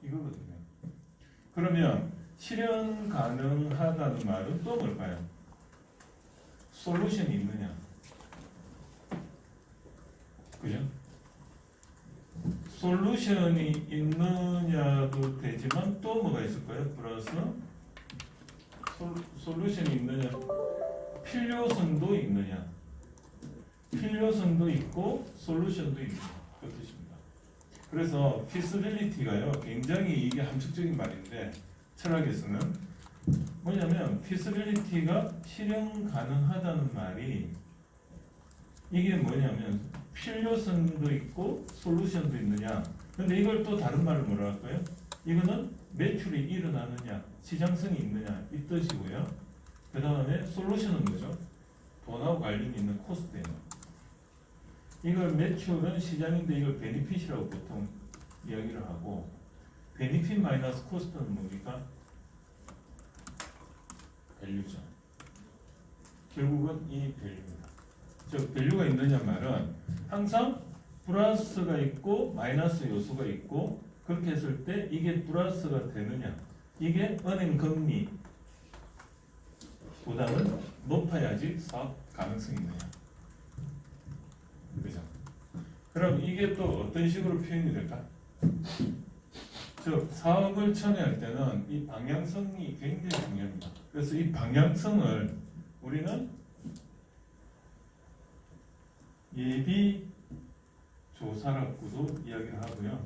이거거든요. 그러면 실현 가능하다는 말은 또 뭘까요? 솔루션이 있느냐? 그죠? 솔루션이 있느냐도 되지만 또 뭐가 있을까요? 플러스 솔루션이 있느냐? 필요성도 있느냐? 필요성도 있고 솔루션도 있는 그 뜻입니다. 그래서 feasibility가요 굉장히 이게 함축적인 말인데 철학에서는 뭐냐면 feasibility가 실현 가능하다는 말이 이게 뭐냐면 필요성도 있고 솔루션도 있느냐. 근데 이걸 또 다른 말로 뭐라 할까요? 이거는 매출이 일어나느냐 시장성이 있느냐 이 뜻이고요. 그 다음에 솔루션은 뭐죠? 돈하고 관련이 있는 코스트예요. 이걸 매출은 시장인데 이걸 베니핏이라고 보통 이야기를 하고 베니핏 마이너스 코스트는 뭡니까? 밸류죠. 결국은 이 밸류입니다. 즉 밸류가 있느냐 말은 항상 플러스가 있고 마이너스 요소가 있고 그렇게 했을 때 이게 플러스가 되느냐 이게 은행 금리 보다는 높아야지 사업 가능성이 있느냐. 그죠? 그럼 이게 또 어떤 식으로 표현이 될까? 즉 사업을 처리할 때는 이 방향성이 굉장히 중요합니다. 그래서 이 방향성을 우리는 예비 조사라고도 이야기를 하고요.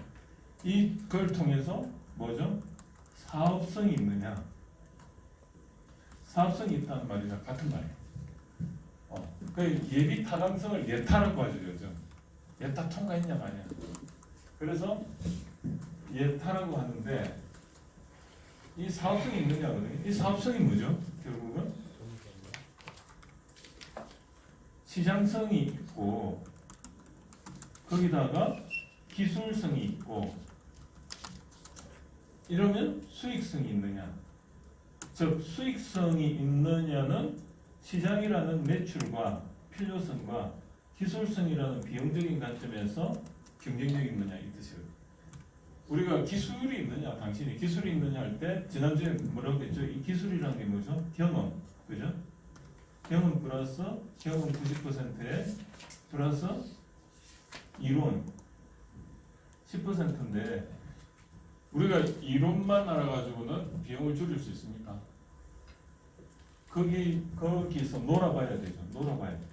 이걸 통해서 뭐죠? 사업성이 있느냐? 사업성이 있다는 말이랑 같은 말이에요. 그 예비 타당성을 예타라고 하죠, 요즘. 예타 통과했냐 마냐. 그래서 예타라고 하는데 이 사업성이 있느냐거든요. 이 사업성이 뭐죠? 결국은 시장성이 있고 거기다가 기술성이 있고 이러면 수익성이 있느냐. 즉 수익성이 있느냐는 시장이라는 매출과 필요성과 기술성이라는 비용적인 관점에서 경쟁력이 있느냐 이 뜻이에요. 우리가 기술이 있느냐, 당신이 기술이 있느냐 할 때 지난주에 뭐라고 했죠? 이 기술이라는 게 뭐죠? 경험, 그죠? 경험 플러스 경험 90%에 플러스 이론 10%인데 우리가 이론만 알아가지고는 비용을 줄일 수 있습니까? 거기서 놀아봐야 되죠. 놀아봐야 돼.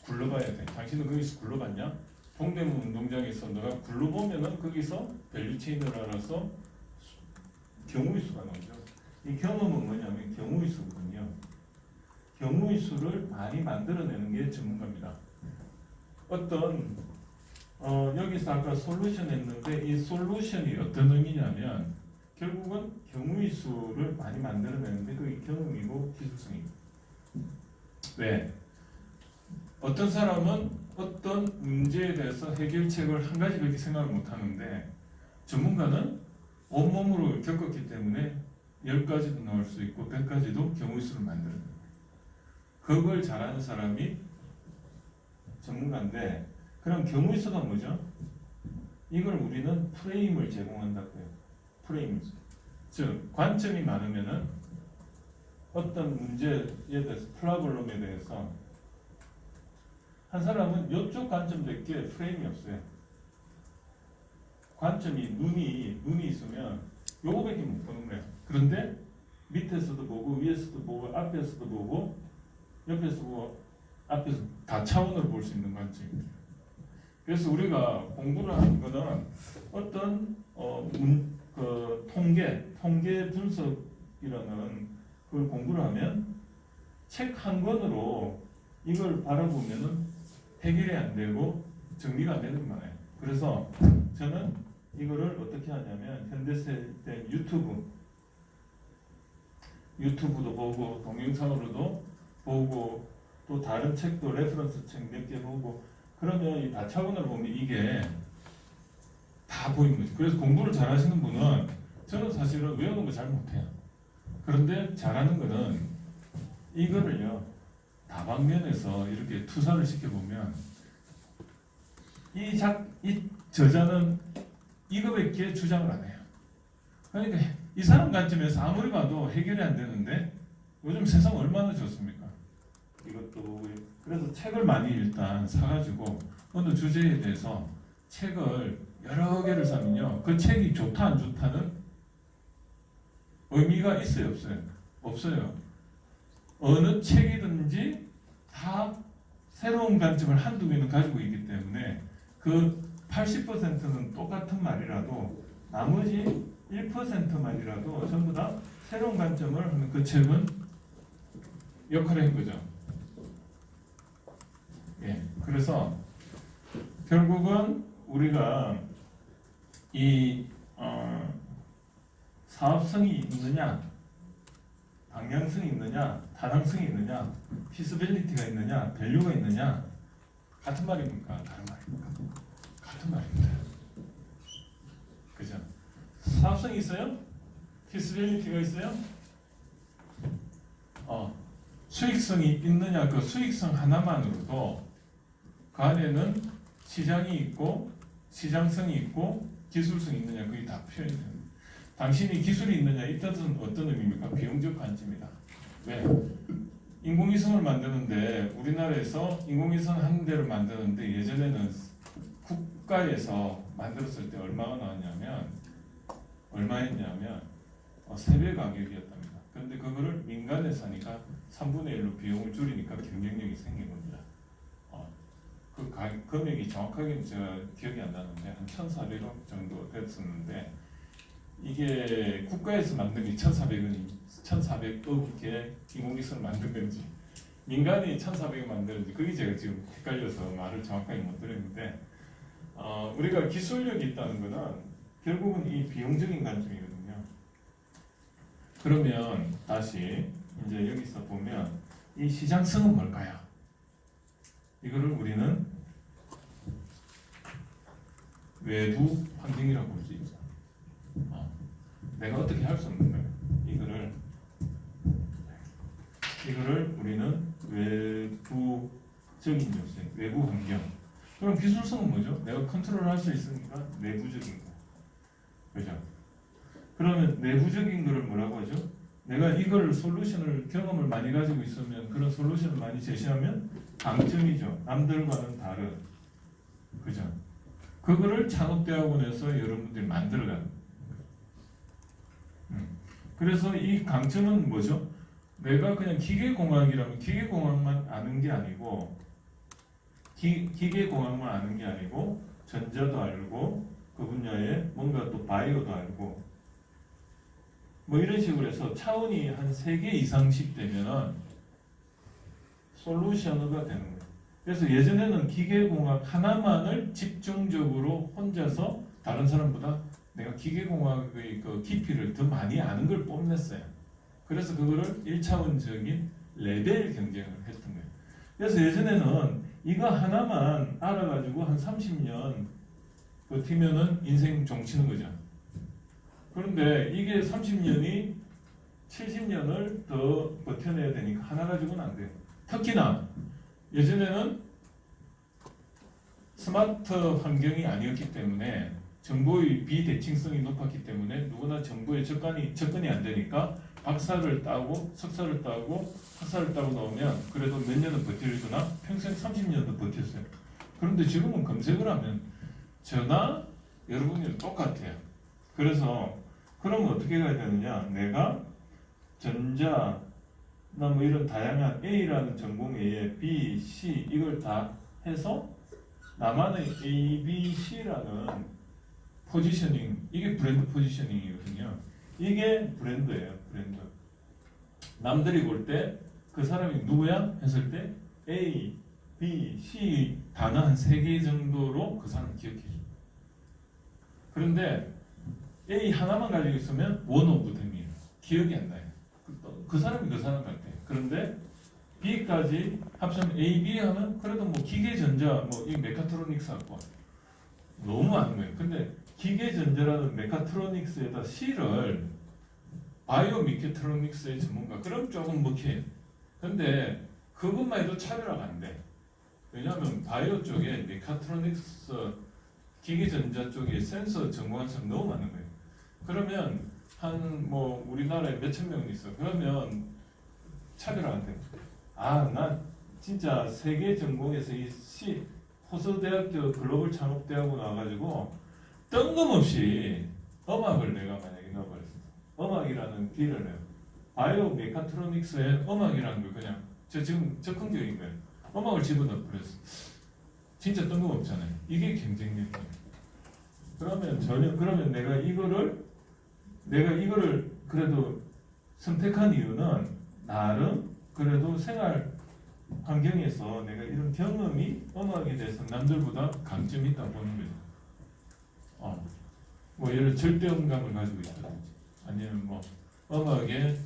굴러봐야 돼. 당신은 거기서 굴러봤냐? 동대문 운동장에서 너가 굴러보면은 거기서 밸류체인을 알아서 경우의 수가 나오죠. 이 경험은 뭐냐면 경우의 수거든요. 경우의 수를 많이 만들어내는 게 전문가입니다. 어떤 여기서 아까 솔루션 했는데 이 솔루션이 어떤 의미냐면 결국은 경우의 수를 많이 만들어내는데 그게 경험이고 기술성이고. 왜? 어떤 사람은 어떤 문제에 대해서 해결책을 한 가지밖에 생각을 못하는데 전문가는 온몸으로 겪었기 때문에 10가지도 나올 수 있고 100가지도 경우의 수를 만들어냅니다. 그걸 잘하는 사람이 전문가인데 그럼 경우의 수가 뭐죠? 이걸 우리는 프레임을 제공한다고요. 프레임. 즉 관점이 많으면은 어떤 문제에 대해서 프라블럼에 대해서 한 사람은 이쪽 관점밖에 프레임이 없어요. 관점이 눈이 있으면 요거밖에 못 보는 거예요. 그런데 밑에서도 보고 위에서도 보고 앞에서도 보고 옆에서 보고 앞에서 다 차원으로 볼 수 있는 관점입니다. 그래서 우리가 공부를 하는 거는 어떤 통계 분석이라는 그걸 공부를 하면 책 한 권으로 이걸 바라보면은 해결이 안 되고 정리가 안 되는 거예요. 그래서 저는 이거를 어떻게 하냐면 현대세대 유튜브도 보고 동영상으로도 보고 또 다른 책도 레퍼런스 책 몇 개 보고 그러면 이 다차원으로 보면 이게 다 보이는 거죠. 그래서 공부를 잘하시는 분은 저는 사실은 외우는 거 잘 못해요. 그런데 잘하는 거는 이거를요 다방면에서 이렇게 투사를 시켜보면 이 저자는 이거밖에 주장을 안 해요. 그러니까 이 사람 관점에서 아무리 봐도 해결이 안 되는데 요즘 세상 얼마나 좋습니까? 이것도 그래서 책을 많이 일단 사가지고 어느 주제에 대해서 책을 여러 개를 사면요, 그 책이 좋다 안 좋다는 의미가 있어요, 없어요? 없어요. 어느 책이든지 다 새로운 관점을 한두 개는 가지고 있기 때문에 그 80%는 똑같은 말이라도 나머지 1%만이라도 전부 다 새로운 관점을 하면 그 책은 역할을 한 거죠. 예, 그래서 결국은 우리가 이 사업성이 있느냐, 방향성이 있느냐, 타당성이 있느냐, 피스빌리티가 있느냐, 밸류가 있느냐, 같은 말입니까? 다른 말입니까? 같은 말입니다. 그죠? 사업성이 있어요? 피스빌리티가 있어요? 수익성이 있느냐, 그 수익성 하나만으로도 그 안에는 시장이 있고 시장성이 있고 기술성이 있느냐, 그게 다 표현이 됩니다. 당신이 기술이 있느냐, 이 뜻은 어떤 의미입니까? 비용적 관점이다. 왜? 인공위성을 만드는데 우리나라에서 인공위성 한 대를 만드는데 예전에는 국가에서 만들었을 때 얼마가 나왔냐면 얼마였냐면 3배 가격이었답니다. 그런데 그거를 민간에서 하니까 3분의 1로 비용을 줄이니까 경쟁력이 생긴 겁니다. 그 금액이 정확하게 제가 기억이 안 나는데 한 1,400억 정도 됐었는데 이게 국가에서 만든 게 1,400억이게 인공위성을 만든 건지 민간이 1,400억 만드는지 그게 제가 지금 헷갈려서 말을 정확하게 못 드렸는데 우리가 기술력이 있다는 거는 결국은 이 비용적인 관점이거든요. 그러면 다시 이제 여기서 보면 이 시장성은 뭘까요? 이거를 우리는 외부 환경이라고 볼 수 있죠. 내가 어떻게 할 수 없는 거예요. 이거를 우리는 외부적인 요소, 외부 환경. 그럼 기술성은 뭐죠? 내가 컨트롤할 수 있으니까 내부적인 거. 그죠? 그러면 내부적인 거를 뭐라고 하죠? 내가 이걸 솔루션을 경험을 많이 가지고 있으면 그런 솔루션을 많이 제시하면 강점이죠. 남들과는 다른. 그죠? 그거를 창업대학원에서 여러분들이 만들어가는. 그래서 이 강점은 뭐죠? 내가 그냥 기계공학이라면 기계공학만 아는 게 아니고 기계공학만 아는 게 아니고 전자도 알고 그 분야에 뭔가 또 바이오도 알고 뭐 이런 식으로 해서 차원이 한 3개 이상씩 되면은 솔루션어가 되는 거예요. 그래서 예전에는 기계공학 하나만을 집중적으로 혼자서 다른 사람보다 내가 기계공학의 그 깊이를 더 많이 아는 걸 뽐냈어요. 그래서 그거를 1차원적인 레벨 경쟁을 했던 거예요. 그래서 예전에는 이거 하나만 알아가지고 한 30년 버티면은 인생 종치는 거죠. 그런데 이게 30년이 70년을 더 버텨내야 되니까 하나 가지고는 안 돼요. 특히나 예전에는 스마트 환경이 아니었기 때문에 정보의 비대칭성이 높았기 때문에 누구나 정보에 접근이 안 되니까 박사를 따고 석사를 따고 학사를 따고 나오면 그래도 몇 년은 버티거나 평생 30년도 버텼어요. 그런데 지금은 검색을 하면 저나 여러분이 똑같아요. 그래서 그러면 어떻게 가야 되느냐? 내가 전자 뭐 이런 다양한 A라는 전공 A에 B, C 이걸 다 해서 나만의 A, B, C라는 포지셔닝, 이게 브랜드 포지셔닝이거든요. 이게 브랜드예요. 브랜드. 남들이 볼 때 그 사람이 누구야? 했을 때 A, B, C 단어 한 3개 정도로 그 사람 기억해줘. 그런데 A 하나만 가지고 있으면 원 오브 댐이에요. 기억이 안 나요. 그 사람이 그 사람 같아. 그런데 B까지 합치면 A, B 하면 그래도 뭐 기계전자, 뭐 이 메카트로닉스 하고 너무 아는 거예요. 근데 기계전자라는 메카트로닉스에다 C를 바이오 미케트로닉스의 전문가, 그럼 조금 먹혀요. 근데 그것만 해도 차별화가 안 돼. 왜냐하면 바이오 쪽에 메카트로닉스, 기계전자 쪽에 센서 전공한 사람 너무 많은 거예요. 그러면 한 뭐 우리나라에 몇천 명 있어. 그러면 차별화한대. 아, 난 진짜 세계 전공에서 호서대학교 글로벌 창업대학원 나와가지고 뜬금없이 음악을 내가 만약에 넣어버렸어. 음악이라는 길을 내요. 바이오 메카트로닉스에 음악이라는 걸 그냥 지금 적극적인 거예요. 음악을 집어넣어버렸어. 진짜 뜬금없잖아요. 이게 경쟁력이에요. 그러면 내가 이거를 그래도 선택한 이유는 나름 그래도 생활 환경에서 내가 이런 경험이 음악에 대해서 남들보다 강점이 있다고 보는 거죠. 뭐 예를 절대음감을 가지고 있다든지 아니면 뭐 음악의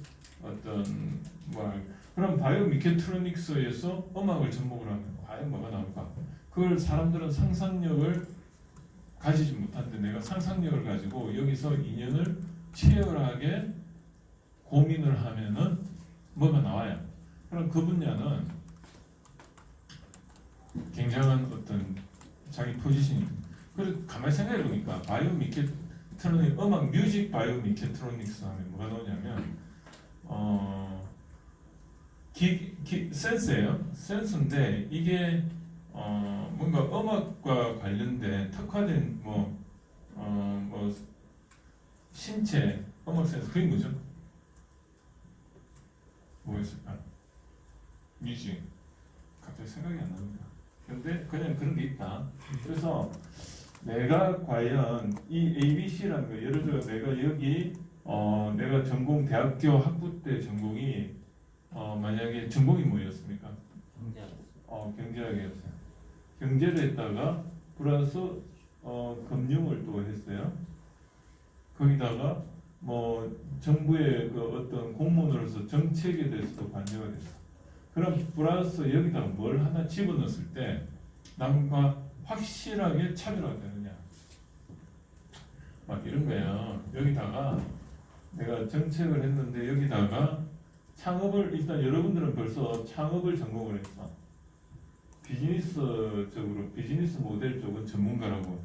어떤 그럼 바이오 미케트로닉스에서 음악을 접목을 하면 과연 뭐가 나올까? 그걸 사람들은 상상력을 가지지 못하는데 내가 상상력을 가지고 여기서 인연을 치열하게 고민을 하면은 뭐가 나와요. 그럼 그 분야는 굉장한 어떤 자기 포지션이. 그래서 가만히 생각해 보니까 바이오 미케트로닉 음악 뮤직 바이오 미케트로닉스 하면 뭐가 나오냐면 센스예요. 센스인데 이게 뭔가 음악과 관련된 특화된 뭐 신체 음악 센스 그게 뭐죠? 뭐였을까? 뮤직 갑자기 생각이 안 납니다. 근데 그냥 그런 게 있다. 그래서 내가 과연 이 ABC라는 거 예를 들어 내가 여기 내가 전공 대학교 학부 때 전공이 만약에 전공이 뭐였습니까? 경제학이었어요. 경제를 했다가 플러스 금융을 또 했어요. 거기다가 뭐 정부의 그 어떤 공무원으로서 정책에 대해서도 관여가 됐어. 그럼 플러스 여기다가 뭘 하나 집어넣었을 때 남과 확실하게 차별화가 되느냐? 막 이런 거예요. 여기다가 내가 정책을 했는데 여기다가 창업을 일단 여러분들은 벌써 창업을 전공을 했어. 비즈니스적으로 비즈니스 모델 쪽은 전문가라고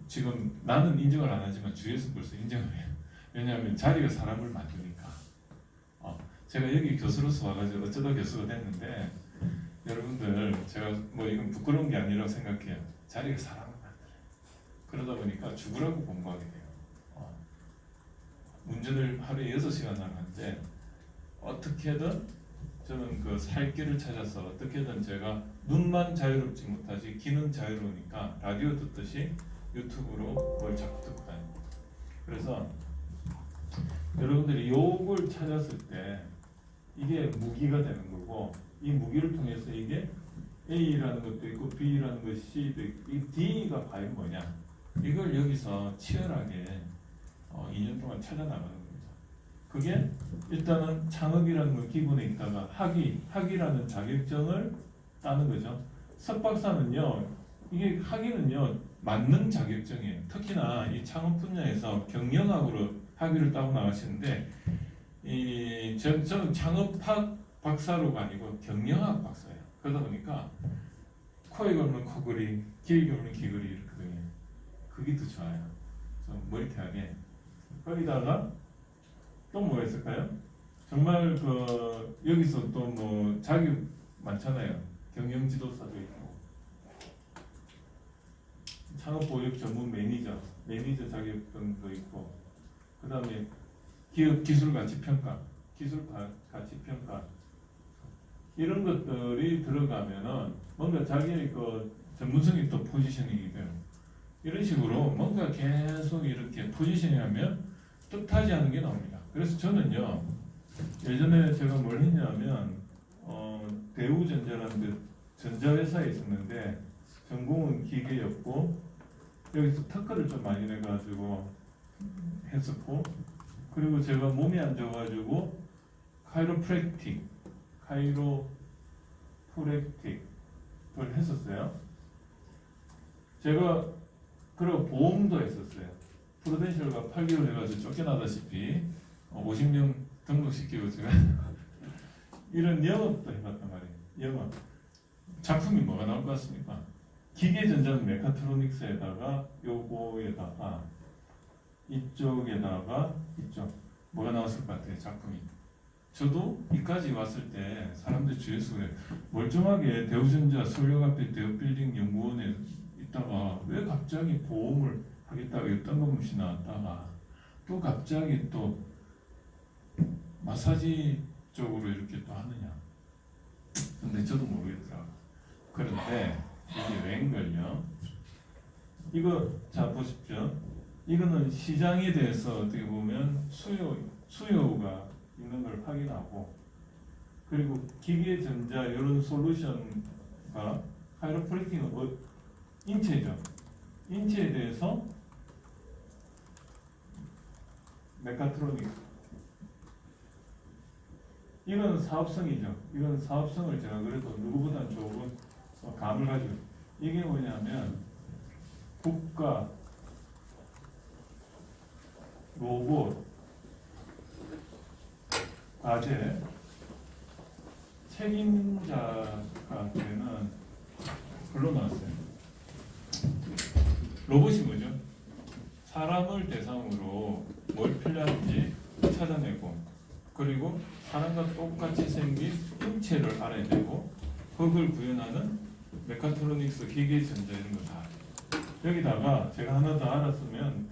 지금 나는 인정을 안 하지만 주위에서 벌써 인정을 해요. 왜냐하면 자리가 사람을 만드니까. 제가 여기 교수로서 와가지고 어쩌다 교수가 됐는데 여러분들 제가 뭐 이건 부끄러운 게 아니라고 생각해요. 자리가 사람을 만들어요. 그러다 보니까 죽으라고 공부하게 돼요. 운전을 하루에 6시간 하는데 어떻게든 저는 그 살 길을 찾아서 어떻게든 제가 눈만 자유롭지 못하지 귀는 자유로우니까 라디오 듣듯이 유튜브로 뭘 자꾸 듣고 다닙니다. 그래서 여러분들이 요걸 찾았을 때 이게 무기가 되는 거고 이 무기를 통해서 이게 A라는 것도 있고 B라는 것 C도 있고 이 D가 과연 뭐냐 이걸 여기서 치열하게 2년 동안 찾아나가는 겁니다. 그게 일단은 창업이라는 건 기본에 있다가 학위라는 자격증을 따는 거죠. 석박사는요 이게 학위는요 맞는 자격증이에요. 특히나 이 창업 분야에서 경영학으로 학위를 따고 나가시는데 저는 창업학 박사로가 아니고 경영학 박사예요. 그러다 보니까 코에 걸면 코걸이, 귀에 걸면 귀걸이 이렇거든요. 그게 더 좋아요. 좀 멀티하게. 거기다가 또 뭐가 있을까요? 정말 그 여기서 또 뭐 자격 많잖아요. 경영지도사도 있고 창업보육 전문 매니저 자격증도 있고 그 다음에 기업 기술 가치 평가 이런 것들이 들어가면은 뭔가 자기의 그 전문성이 또 포지셔닝이 돼요. 이런 식으로 뭔가 계속 이렇게 포지셔닝하면 뜻하지 않은 게 나옵니다. 그래서 저는요 예전에 제가 뭘 했냐면 대우전자라는 그 전자회사에 있었는데 전공은 기계였고 여기서 특허를 좀 많이 내가지고 했었고 그리고 제가 몸이 안 좋아가지고 카이로프랙틱을 했었어요. 제가 그리고 보험도 했었어요. 프루덴셜과 8개월 해가지고 쫓겨나다시피 50명 등록시키고 제가 이런 영업도 해봤단 말이에요. 영업 작품이 뭐가 나올 것 같습니까? 기계전자는 메카트로닉스에다가 요거에다가 이쪽에다가 이쪽 뭐가 나왔을 것 같아요 작품이. 저도 이까지 왔을 때 사람들 주위에서 그래 멀쩡하게 대우전자 서울역 앞에 대우빌딩 연구원에 있다가 왜 갑자기 보험을 하겠다고 뜬금없이 나왔다가 또 갑자기 또 마사지 쪽으로 이렇게 또 하느냐. 근데 저도 모르겠더라고요. 그런데 이게 웬걸요? 이거 자 보십시오. 이거는 시장에 대해서 어떻게 보면 수요가 있는 걸 확인하고, 그리고 기계 전자 이런 솔루션과 카이로프래틱은 인체죠. 인체에 대해서 메카트로닉스. 이건 사업성이죠. 이건 사업성을 제가 그래도 누구보다 좋은 감을 가지고, 이게 뭐냐면 국가 로봇 과제 책임자가 되는 글로 나왔어요. 로봇이 뭐죠? 사람을 대상으로 뭘 필요한지 찾아내고, 그리고 사람과 똑같이 생긴 인체를 알아야 되고, 그걸 구현하는 메카트로닉스, 기계 전자 이런 거 다. 여기다가 제가 하나 더 알았으면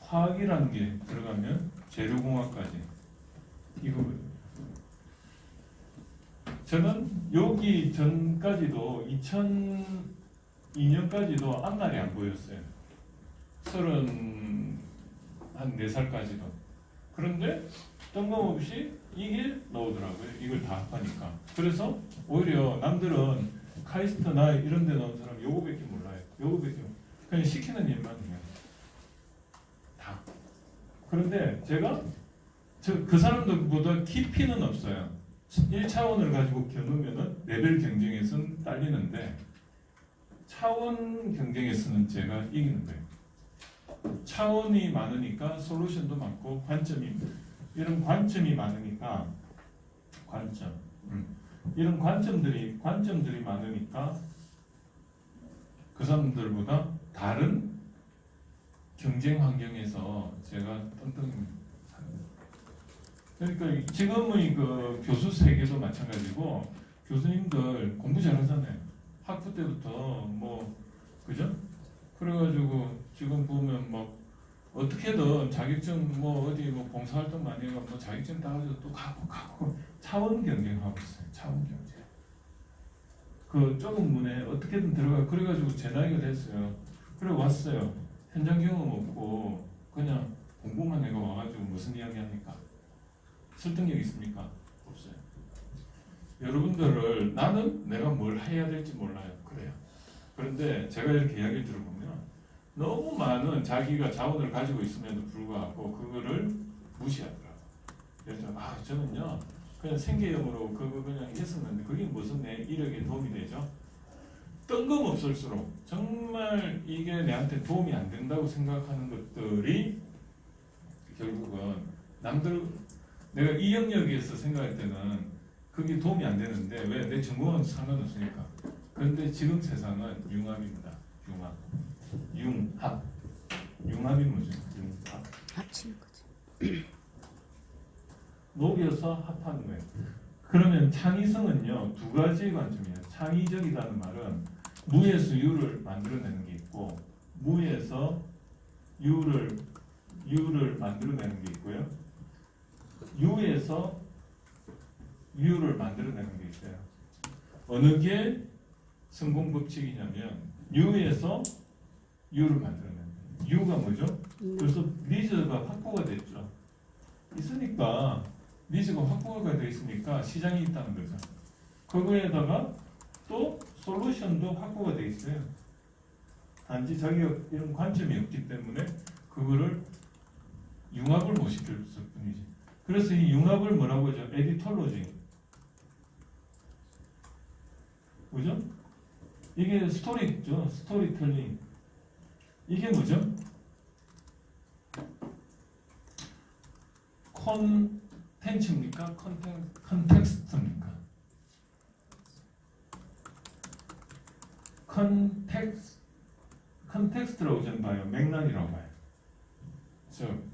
화학이라는 게 들어가면 재료공학까지. 이거 저는 여기 전까지도 2002년까지도 앞날이 안 보였어요. 34살까지도. 그런데 뜬금없이 이게 나오더라고요. 이걸 다 합하니까. 그래서 오히려 남들은 카이스트나 이런 데 나온 사람 요거밖에 몰라요. 요거밖에 그냥 시키는 일만 해요. 다. 그런데 제가 그 사람들보다 깊이는 없어요. 1차원을 가지고 겨누면은 레벨 경쟁에서는 딸리는데 차원 경쟁에서는 제가 이기는 거예요. 차원이 많으니까 솔루션도 많고 이런 관점이 많으니까 이런 관점들이 많으니까 그 사람들보다 다른 경쟁 환경에서 제가 뜬뜬합니다. 그러니까 지금의 그 교수 세계도 마찬가지고, 교수님들 공부 잘하잖아요. 학부 때부터 그죠? 그래가지고 지금 보면 어떻게든 자격증 어디 봉사활동 많이 해가 자격증 따가지고 또 갖고 차원 경쟁하고 있어요. 차원 경쟁. 그 좁은 문에 어떻게든 들어가. 그래가지고 제 나이가 됐어요. 그래 왔어요. 현장 경험 없고 그냥 공부만 해가 와가지고 무슨 이야기 합니까? 설득력 있습니까? 없어요. 여러분들을 나는 내가 뭘 해야 될지 몰라요. 그래요. 그런데 제가 이렇게 이야기를 들어보면 너무 많은 자기가 자원을 가지고 있음에도 불구하고 그거를 무시하더라고요. 그래서 저는요 그냥 생계형으로 그거 그냥 했었는데 그게 무슨 내 이력에 도움이 되죠? 뜬금없을수록 정말 이게 내한테 도움이 안 된다고 생각하는 것들이 결국은 내가 이 영역에서 생각할 때는 그게 도움이 안 되는데 왜? 내 전공은 상관없으니까. 그런데 지금 세상은 융합입니다. 융합이 뭐죠? 융합. 합치는 거죠. 녹여서 합하는 거예요. 그러면 창의성은요 두 가지 관점이에요. 창의적이라는 말은 무에서 유를 만들어내는 게 있고, 무에서 유를 만들어내는 게 있고요. 유에서 유를 만들어내는 게 있어요. 어느 게 성공 법칙이냐면 유에서 유를 만들어내는 거예요. 유가 뭐죠? 그래서 니즈가 확보가 됐죠. 있으니까 니즈가 확보가 돼 있으니까 시장이 있다는 거죠. 그거에다가 또 솔루션도 확보가 돼 있어요. 단지 자기가 이런 관점이 없기 때문에 그거를 융합을 못 시킬 뿐이지. 그래서 이 융합을 뭐라고 하죠? 에디톨로지. 뭐죠? 이게 스토리죠. 스토리텔링. 이게 뭐죠? 콘텐츠입니까? 컨텍스트입니까? 컨텍스트라고 저는 봐요. 맥락이라고 봐요. 즉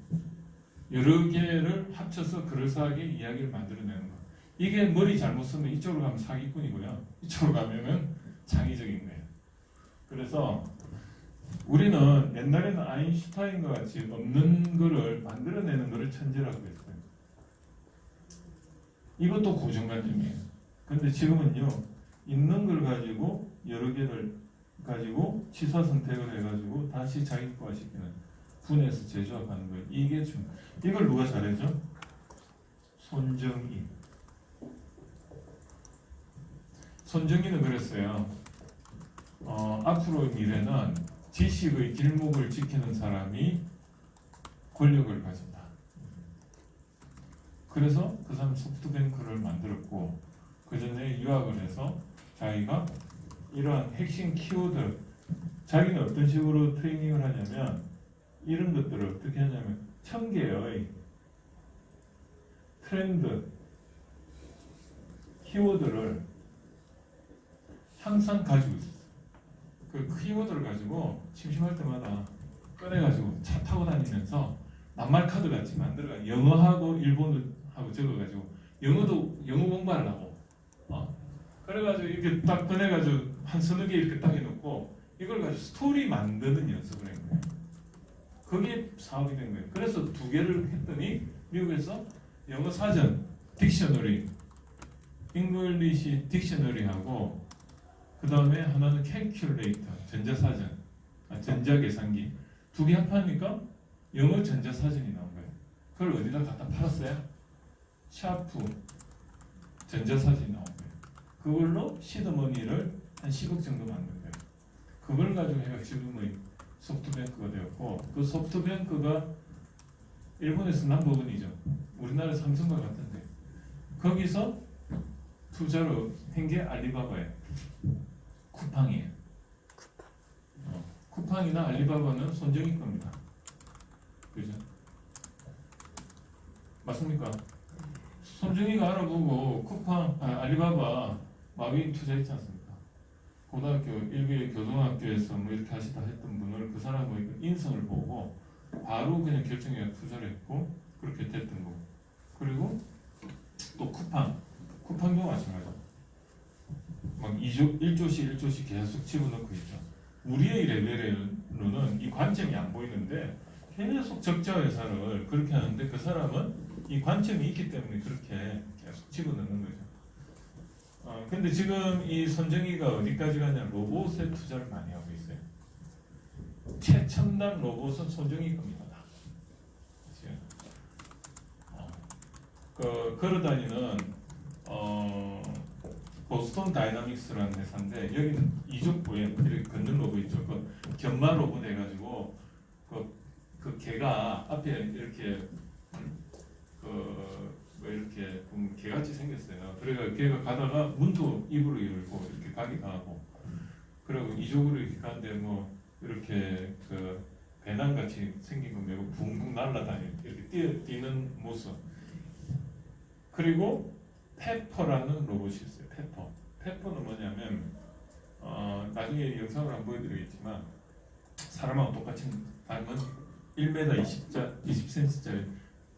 여러 개를 합쳐서 그럴싸하게 이야기를 만들어내는 거. 이게 머리 잘못 쓰면 이쪽으로 가면 사기꾼이고요. 이쪽으로 가면은 창의적인 거예요. 그래서 우리는 옛날에는 아인슈타인과 같이 없는 거를 만들어내는 거를 천재라고 했어요. 이것도 고정관념이에요. 근데 지금은요, 있는 걸 가지고 여러 개를 가지고 취사 선택을 해가지고 다시 자기과시키는, 분해해서 재조합하는 거예요. 이게 이걸 누가 잘해줘? 손정희. 손정희는 그랬어요. 앞으로의 미래는 지식의 길목을 지키는 사람이 권력을 가진다. 그래서 그 사람 소프트뱅크를 만들었고, 그 전에 유학을 해서 자기가 이러한 핵심 키워드, 자기는 어떤 식으로 트레이닝을 하냐면 이런 것들을 어떻게 하냐면 1000개의 트렌드 키워드를 항상 가지고 있었어요. 그 키워드를 가지고 심심할 때마다 꺼내가지고 차 타고 다니면서 낱말 카드 같이 만들어가 영어하고 일본어하고 적어가지고 영어 공부하려고 그래가지고 이렇게 딱 꺼내가지고 한 서너 개 이렇게 딱 해놓고 이걸 가지고 스토리 만드는 연습을 한 거예요. 그게 사업이 된 거예요. 그래서 2개를 했더니 미국에서 영어 사전 딕셔너리, 잉글리시 딕셔너리하고 그 다음에 하나는 캘큘레이터, 전자사전, 전자계산기 2개 합하니까 영어 전자사전이 나온 거예요. 그걸 어디다 갖다 팔았어요? 샤프 전자사전이 나온 거예요. 그걸로 시드머니를 한 10억 정도 만든 거예요. 그걸 가지고 해가 지금의 소프트뱅크가 되었고, 그 소프트뱅크가 일본에서 넘버원이죠. 우리나라 삼성과 같은데 거기서 투자로 한 게 알리바바예요. 쿠팡이에요. 쿠팡이나 알리바바는 손정희 겁니다. 그죠? 맞습니까? 손정희가 알아보고 쿠팡, 알리바바 마윈 투자했지 않습니까? 고등학교, 일개 교동학교에서 뭐 이렇게 하시다 했던 분을 그 사람의 인성을 보고 바로 그냥 결정해 투자를 했고 그렇게 됐던 거고. 그리고 또 쿠팡도 마찬가지죠. 막 1조씩 계속 집어넣고 있죠. 우리의 레벨로는 이 관점이 안 보이는데 계속 적자 회사를 그렇게 하는데 그 사람은 이 관점이 있기 때문에 그렇게 계속 집어넣는 거죠. 근데 지금 이 손정희가 어디까지 가냐, 로봇에 투자를 많이 하고 있어요. 최첨단 로봇은 손정희 겁니다. 걸어다니는 보스턴 다이나믹스라는 회사인데 여기는 이족부에 이렇게 걷는 로봇 있죠. 그 견마 로봇 해가지고 그 개가 앞에 이렇게 이렇게 개같이 생겼어요. 그래가 개가 가다가 문도 입으로 열고 이렇게 가기도 하고, 그리고 이쪽으로 이렇게 가는데 뭐 이렇게 그 배낭같이 생긴 거 메고 붕붕 날아다니는 이렇게 뛰는 모습. 그리고 페퍼라는 로봇이 있어요. 페퍼는 뭐냐면 나중에 영상을 한번 보여드리겠지만 사람하고 똑같이 닮은 1m 20cm짜리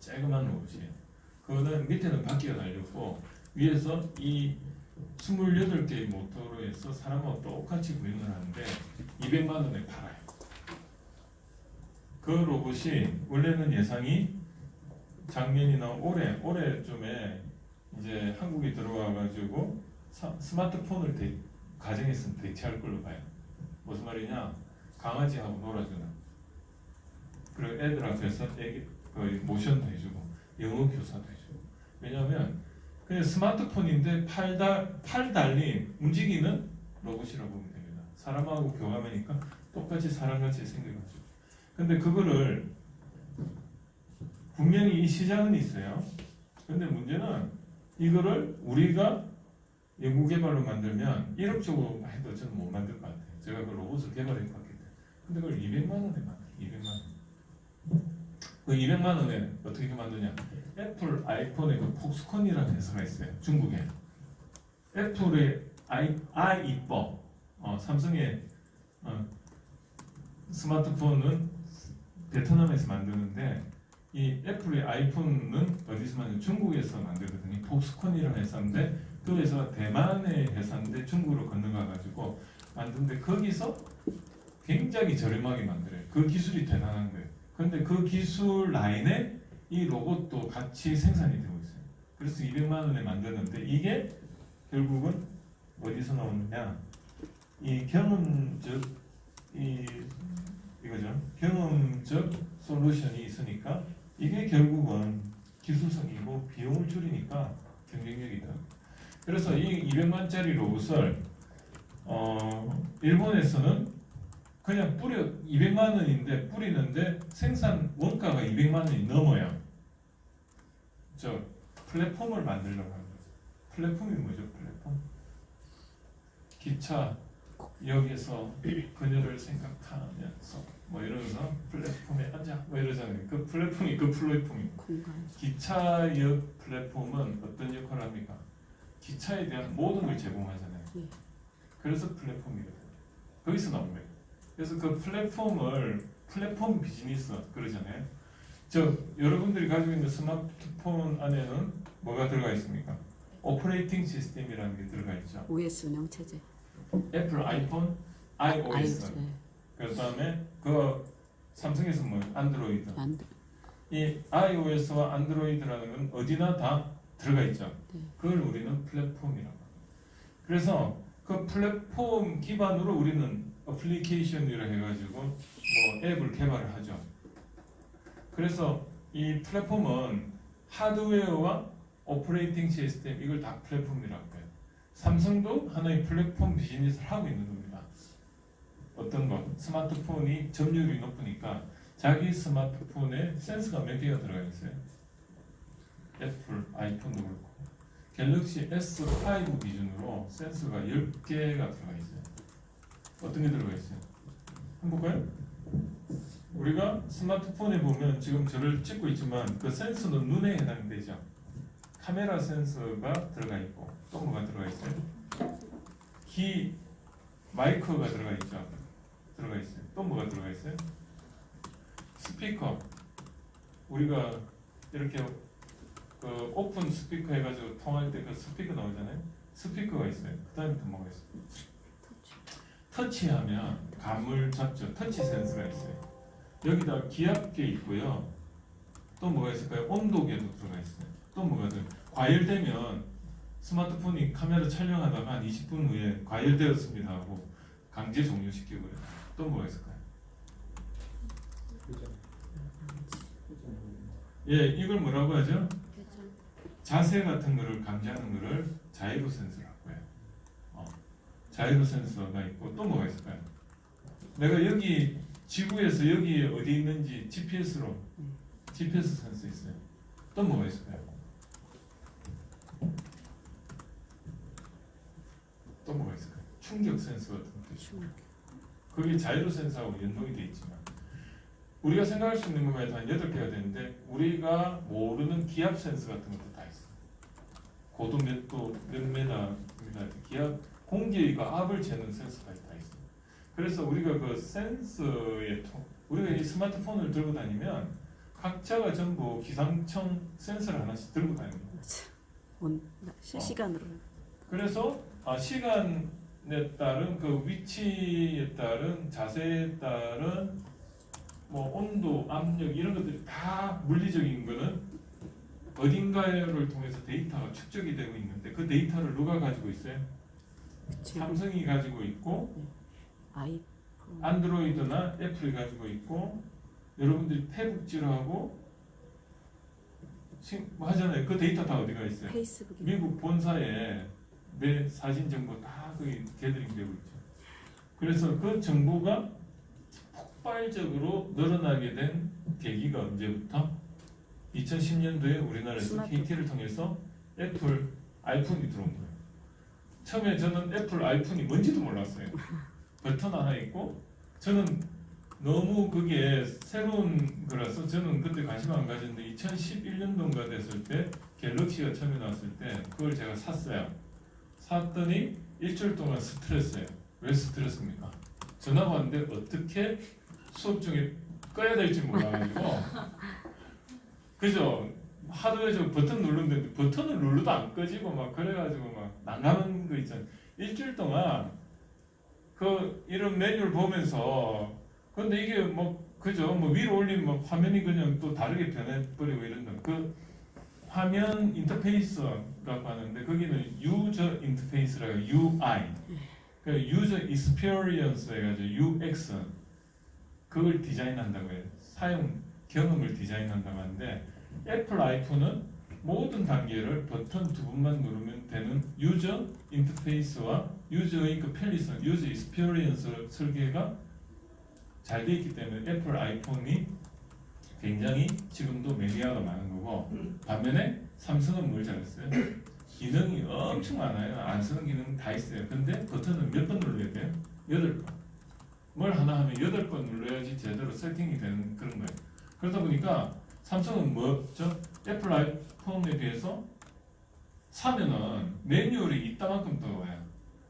쬐그만 로봇이에요. 그거는 밑에는 바퀴가 달렸고 위에서 이 28개의 모터로 해서 사람하고 똑같이 구현을 하는데 200만 원에 팔아요. 그 로봇이 원래는 예상이 작년이나 올해쯤에 이제 한국에 들어와가지고 스마트폰을 가정에서 대체할 걸로 봐요. 무슨 말이냐? 강아지하고 놀아주는. 그리고 애들 앞에서 모션도 해주고 영어 교사도 해주고. 왜냐하면 그냥 스마트폰인데 팔 달린 움직이는 로봇이라고 보면 됩니다. 사람하고 교감하니까 똑같이 사람같이 생겨가지고. 근데 그거를 분명히 이 시장은 있어요. 근데 문제는 이거를 우리가 연구개발로 만들면 1억 주고 해도 저는 못 만들 것 같아요. 제가 그 로봇을 개발했기 때문에. 근데 그걸 200만 원에 만들어요. 200만 원. 그 200만 원에 어떻게 만드냐? 애플 아이폰에 그 폭스콘이라는 회사가 있어요. 중국에. 애플의 이뻐. 삼성의 스마트폰은 베트남에서 만드는데 이 애플의 아이폰은 어디서 만드는 중국에서 만들거든요. 폭스콘이라는 회사인데 그 회사가 대만의 회사인데 중국으로 건너가가지고 만드는데 거기서 굉장히 저렴하게 만들어요. 그 기술이 대단한 거예요. 그런데 그 기술 라인에 이 로봇도 같이 생산이 되고 있어요. 그래서 200만 원에 만드는데 이게 결국은 어디서 나오느냐? 이 경험적 이거죠. 경험적 솔루션이 있으니까 이게 결국은 기술성이고 비용을 줄이니까 경쟁력이다. 그래서 이 200만짜리 로봇을 일본에서는 그냥 200만 원인데 뿌리는데 생산 원가가 200만 원이 넘어요. 저 플랫폼을 만들려고 하는 거죠. 플랫폼이 뭐죠? 플랫폼? 기차 역에서 그녀를 생각하면서 뭐 이러면서 플랫폼에 앉아 뭐 이러잖아요. 그 플랫폼이 그 플랫폼입니다. 기차역 플랫폼은 어떤 역할을 합니까? 기차에 대한 모든 걸 제공하잖아요. 그래서 플랫폼이거든요. 거기서 나온 거예요. 그래서 그 플랫폼 비즈니스 그러잖아요. 여러분들이 가지고 있는 스마트폰 안에는 뭐가 들어가 있습니까? 오퍼레이팅 시스템이라는 게 들어가 있죠. OS 운영체제. 애플 아이폰, iOS. 그 다음에 그 삼성에서 뭐 안드로이드. 이 iOS와 안드로이드라는 건 어디나 다 들어가 있죠. 그걸 우리는 플랫폼이라고 합니다. 그래서 그 플랫폼 기반으로 우리는 어플리케이션이라 해가지고 뭐 앱을 개발을 하죠. 그래서 이 플랫폼은 하드웨어와 오퍼레이팅 시스템 이걸 다 플랫폼이라고 해요. 삼성도 하나의 플랫폼 비즈니스를 하고 있는 겁니다. 어떤 것? 스마트폰이 점유율이 높으니까 자기 스마트폰에 센서가 몇 개가 들어가 있어요. 애플 아이폰도 그렇고 갤럭시 S5 기준으로 센서가 10개가 들어가 있어요. 어떤 게 들어가 있어요? 한번 볼까요? 우리가 스마트폰에 보면 지금 저를 찍고 있지만 그 센서는 눈에 해당되죠. 카메라 센서가 들어가 있고 또 뭐가 들어가 있어요? 마이크가 들어가 있죠. 들어가 있어요. 또 뭐가 들어가 있어요? 스피커. 우리가 이렇게 그 오픈 스피커 해가지고 통화할 때 그 스피커 나오잖아요. 스피커가 있어요. 그 다음에 또 뭐가 있어요? 터치하면 감을 잡죠. 터치 센서가 있어요. 여기다 기압계 있고요. 또 뭐가 있을까요? 온도계도 들어가 있어요. 또 뭐가 들어요? 과열되면 스마트폰이 카메라 촬영하다가 한 20분 후에 과열되었습니다 하고 강제 종료시키고 그래요. 또 뭐가 있을까요? 예, 이걸 뭐라고 하죠? 자세 같은 거를 감지하는 거를 자이로 센서라고 해요. 자이로 센서가 있고 또 뭐가 있을까요? 내가 여기 지구에서 여기 어디 있는지 GPS로 GPS 센서 있어요. 또 뭐가 있을까요? 또 뭐가 있을까요? 충격 센서 같은 것도 있고 그게 자이로 센서하고 연동이 되어 있지만 우리가 생각할 수 있는 것만 해도 한 8개가 되는데 우리가 모르는 기압 센서 같은 것도 다 있어요. 고도 몇 도, 몇 메다입니다. 기압, 공기가 압을 재는 센서가 다 있어요. 그래서 우리가 그 센서의 우리가 이 스마트폰을 들고 다니면 각자가 전부 기상청 센서를 하나씩 들고 다닙니다. 실시간으로. 그래서 시간에 따른 그 위치에 따른 자세에 따른 뭐 온도, 압력 이런 것들이 다 물리적인 거는 어딘가를 통해서 데이터가 축적이 되고 있는데 그 데이터를 누가 가지고 있어요? 삼성이 가지고 있고 안드로이드나 애플이 가지고 있고 여러분들이 페북질하고 뭐 하잖아요. 그 데이터 다 어디가 있어요? 페이스북. 미국 본사에 내 사진 정보 다 거기 게더링 되고 있죠. 그래서 그 정보가 폭발적으로 늘어나게 된 계기가 언제부터? 2010년도에 우리나라에서 KT를 통해서 애플 아이폰이 들어온 거예요. 처음에 저는 애플 아이폰이 뭔지도 몰랐어요. 버튼 하나 있고 저는 너무 그게 새로운 거라서 저는 그때 관심 안 가졌는데 2011년도인가 됐을 때 갤럭시가 처음에 나왔을 때 그걸 제가 샀어요. 샀더니 일주일 동안 스트레스예요. 왜 스트레스입니까? 전화가 왔는데 어떻게 수업 중에 꺼야 될지 몰라가지고 그죠? 하루에 저 버튼 누르는데 버튼을 눌러도 안 꺼지고 막 그래가지고 막 난감한 거 있잖아요. 일주일 동안 그 이런 메뉴를 보면서 근데 이게 뭐 그죠? 뭐 위로 올리면 뭐 화면이 그냥 또 다르게 변해버리고 이런다. 그 화면 인터페이스라고 하는데 거기는 유저 인터페이스라고 UI, 그 유저 익스피리언스 해가지고 UX 그걸 디자인한다고 해요. 사용 경험을 디자인한다고 하는데 애플 아이폰은 모든 단계를 버튼 두 번만 누르면 되는 유저 인터페이스와 유저의 그 편리성, 유저 익스피리언스 설계가 잘 되어 있기 때문에 애플 아이폰이 굉장히 지금도 매니아가 많은 거고 반면에 삼성은 뭘 잘했어요? 기능이 엄청 많아요. 안 쓰는 기능 다 있어요. 근데 버튼은 몇 번 눌러야 돼요? 8번. 뭘 하나 하면 8번 눌러야지 제대로 세팅이 되는 그런 거예요. 그러다 보니까 삼성은 뭐죠? 애플 아이폰에 비해서 사면은 매뉴얼이 이따만큼 들어와요.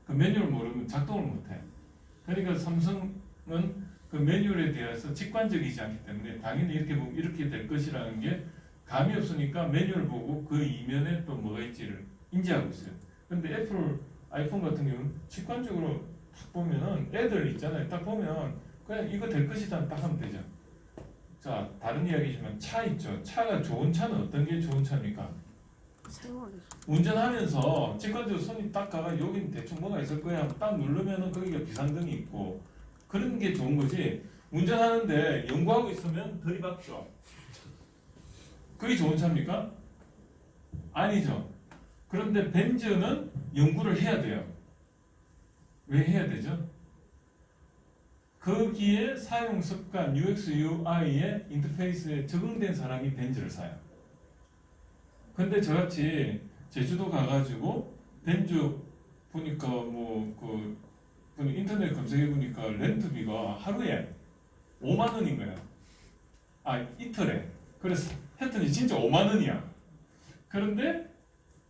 그 매뉴얼 모르면 작동을 못해. 그러니까 삼성은 그 매뉴얼에 대해서 직관적이지 않기 때문에 당연히 이렇게 보면 이렇게 될 것이라는 게 감이 없으니까 매뉴얼 보고 그 이면에 또 뭐가 있지를 인지하고 있어요. 근데 애플 아이폰 같은 경우는 직관적으로 딱 보면은 애들 있잖아요. 딱 보면 그냥 이거 될 것이다 딱 하면 되죠. 자, 다른 이야기지만 차 있죠. 차가 좋은 차는 어떤 게 좋은 차입니까? 운전하면서 직관적으로 손이 딱 가가 여긴 대충 뭐가 있을 거야 딱 누르면은 거기가 비상등이 있고 그런 게 좋은 거지. 운전하는데 연구하고 있으면 들이박죠. 그게 좋은 차입니까? 아니죠. 그런데 벤츠는 연구를 해야 돼요. 왜 해야 되죠? 거기에 사용 습관, UX, UI의 인터페이스에 적응된 사람이 벤츠를 사요. 근데 저같이 제주도 가가지고 벤츠 보니까 인터넷 검색해 보니까 렌트비가 하루에 5만 원인 거야. 아, 이틀에. 그래서 했더니 진짜 5만 원이야. 그런데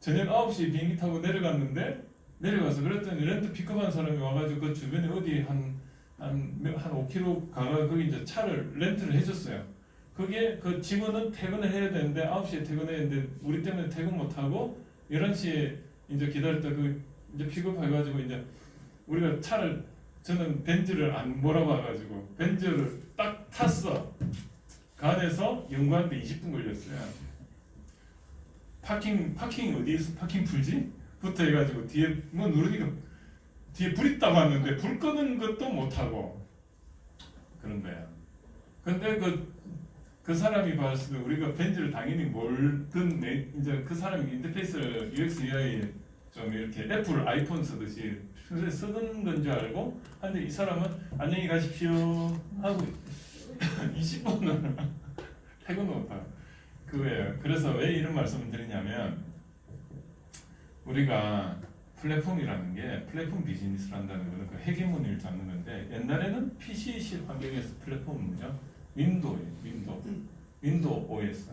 저녁 9시 비행기 타고 내려가서 그랬더니 렌트 픽업한 사람이 와가지고 그 주변에 어디 한 5km 가가 거기 이제 차를 렌트를 해줬어요. 그게 그 직원은 퇴근을 해야 되는데 9시에 퇴근해야 되는데 우리 때문에 퇴근 못하고 11시에 이제 기다렸다 그 이제 픽업해가지고 이제 우리가 차를 저는 벤츠를 안 몰아봐가지고 벤츠를 딱 탔어. 그 안에서 연구하는데 20분 걸렸어요. 파킹 어디에서 파킹 풀지? 부터 해가지고 뒤에 뭐 누르니까 뒤에 불 있다고 왔는데 불 끄는 것도 못하고 그런 거야. 근데 그 사람이 봤을 때 우리가 벤츠를 당연히 몰든 이제 그 사람이 인터페이스를 UX, UI 좀 이렇게 애플 아이폰 쓰듯이 평소에 쓰는 건 줄 알고 근데 이 사람은 안녕히 가십시오 하고 20분을 퇴근도 못하고 그거예요. 그래서 왜 이런 말씀을 드리냐면 우리가 플랫폼이라는 게 플랫폼 비즈니스를 한다는 것은 그 헤게모니를 잡는 건데 옛날에는 PC식 환경에서 플랫폼은요 윈도우예요. 윈도우 OS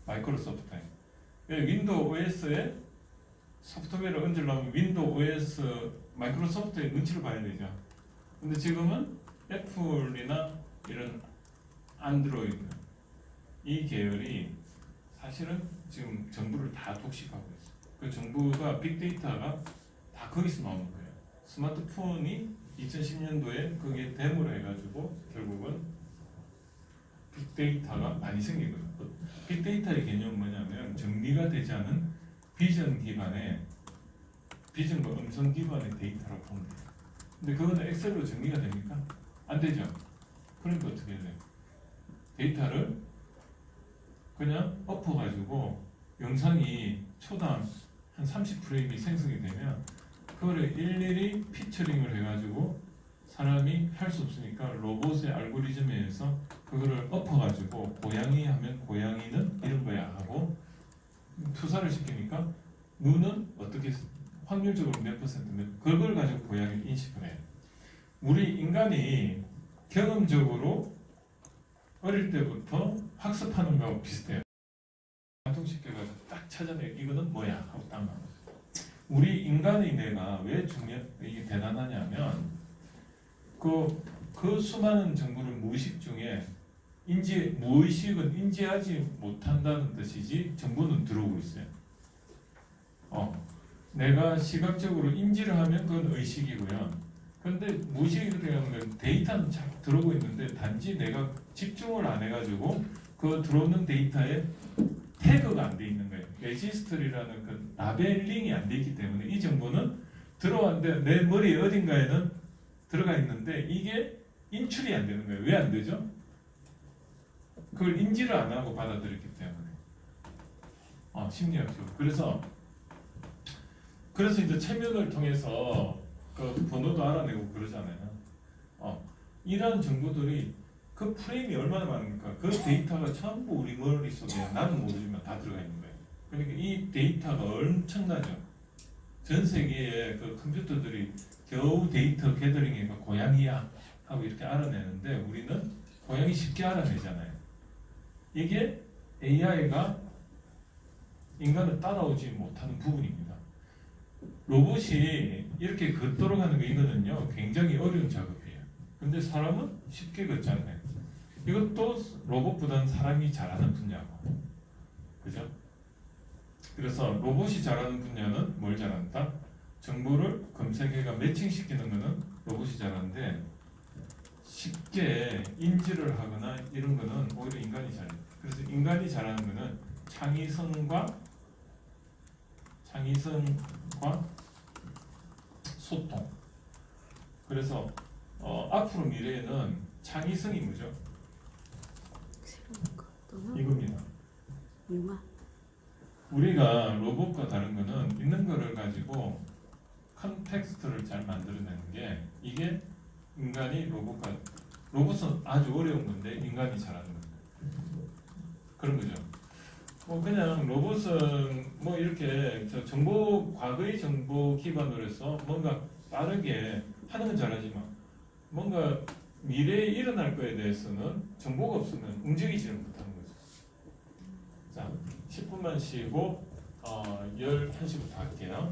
마이크로소프트예요. 윈도우 OS에 소프트웨어를 얹으려면 윈도우 OS 마이크로소프트의 눈치를 봐야 되죠. 근데 지금은 애플이나 이런 안드로이드 이 계열이 사실은 지금 정부를 다 독식하고 있어요. 그 정부가 빅데이터가 다 거기서 나오는 거예요. 스마트폰이 2010년도에 그게 데모를 해가지고 결국은 빅데이터가 많이 생기거든요. 빅데이터의 개념은 뭐냐면 정리가 되지 않은 비전 기반의 비전과 음성 기반의 데이터라고 보면 돼요. 근데 그거는 엑셀로 정리가 됩니까? 안 되죠. 그러니까 어떻게 해야 돼요? 데이터를 그냥 엎어가지고 영상이 초당 한 30프레임이 생성이 되면 그거를 일일이 피처링을 해가지고 사람이 할 수 없으니까 로봇의 알고리즘에 의해서 그거를 엎어가지고 고양이 하면 고양이는 이런 거야 하고 투사를 시키니까 눈은 어떻게 확률적으로 몇 퍼센트 그걸 가지고 고양이를 인식을 해요. 우리 인간이 경험적으로 어릴 때부터 학습하는 거하고 비슷해요. 관통시켜가지고 딱 찾아내 이거는 뭐야 하고 딱 나와요. 우리 인간의 뇌가 왜 이게 대단하냐면 그 그 수많은 정보를 무의식 중에 무의식은 인지하지 못한다는 뜻이지 정보는 들어오고 있어요. 내가 시각적으로 인지를 하면 그건 의식이고요. 근데 무의식이라는 건 데이터는 자꾸 들어오고 있는데 단지 내가 집중을 안 해가지고 그 들어오는 데이터에 태그가 안 돼 있는 거예요. 레지스트리라는 그 라벨링이 안 돼 있기 때문에 이 정보는 들어왔는데 내 머리 어딘가에는 들어가 있는데 이게 인출이 안 되는 거예요. 왜 안 되죠? 그걸 인지를 안 하고 받아들였기 때문에. 심리학적으로. 그래서 이제 체면을 통해서 그 번호도 알아내고 그러잖아요. 이러한 정보들이 그 프레임이 얼마나 많습니까? 그 데이터가 전부 우리 머릿속에 나는 모르지만 다 들어가 있는 거예요. 그러니까 이 데이터가 엄청나죠. 전 세계의 그 컴퓨터들이 겨우 데이터 게더링이니까 고양이야 하고 이렇게 알아내는데 우리는 고양이 쉽게 알아내잖아요. 이게 AI가 인간을 따라오지 못하는 부분입니다. 로봇이 이렇게 걷도록 하는 거 이거는요 굉장히 어려운 작업이에요. 근데 사람은 쉽게 걷잖아요. 이것도 로봇보다는 사람이 잘하는 분야고, 그죠? 그래서 로봇이 잘하는 분야는 뭘 잘한다? 정보를 검색해가 매칭시키는 거는 로봇이 잘하는데 쉽게 인지를 하거나 이런 거는 오히려 인간이 잘해요. 그래서 인간이 잘하는 거는 창의성과 소통. 그래서 앞으로 미래에는 창의성이 뭐죠? 이겁니다. 융합. 우리가 로봇과 다른 거는 있는 거를 가지고 컨텍스트를 잘 만들어내는 게 이게 로봇은 아주 어려운 건데 인간이 잘하는 겁니다. 그런 거죠. 그냥 로봇은 뭐 이렇게 과거의 정보 기반으로 해서 뭔가 빠르게 하는 건 잘하지만 뭔가 미래에 일어날 거에 대해서는 정보가 없으면 움직이지는 못하는 거죠. 자, 10분만 쉬고 11시부터 할게요.